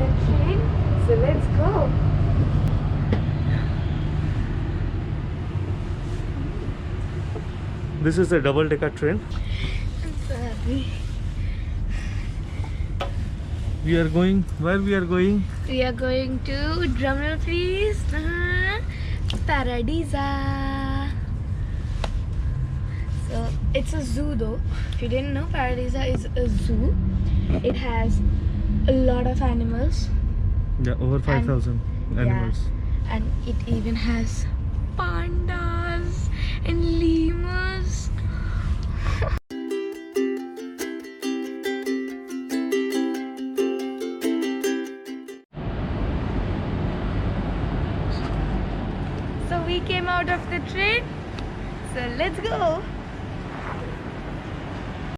the train, so let's go. This is a double-decker train. I'm so happy. We are going. Where we are going? We are going to, drumroll please, Paradisio. So it's a zoo though. If you didn't know, Paradisio is a zoo. It has a lot of animals. Yeah, over 5,000 animals. Yeah, and it even has pandas and lemurs. So we came out of the train. So let's go.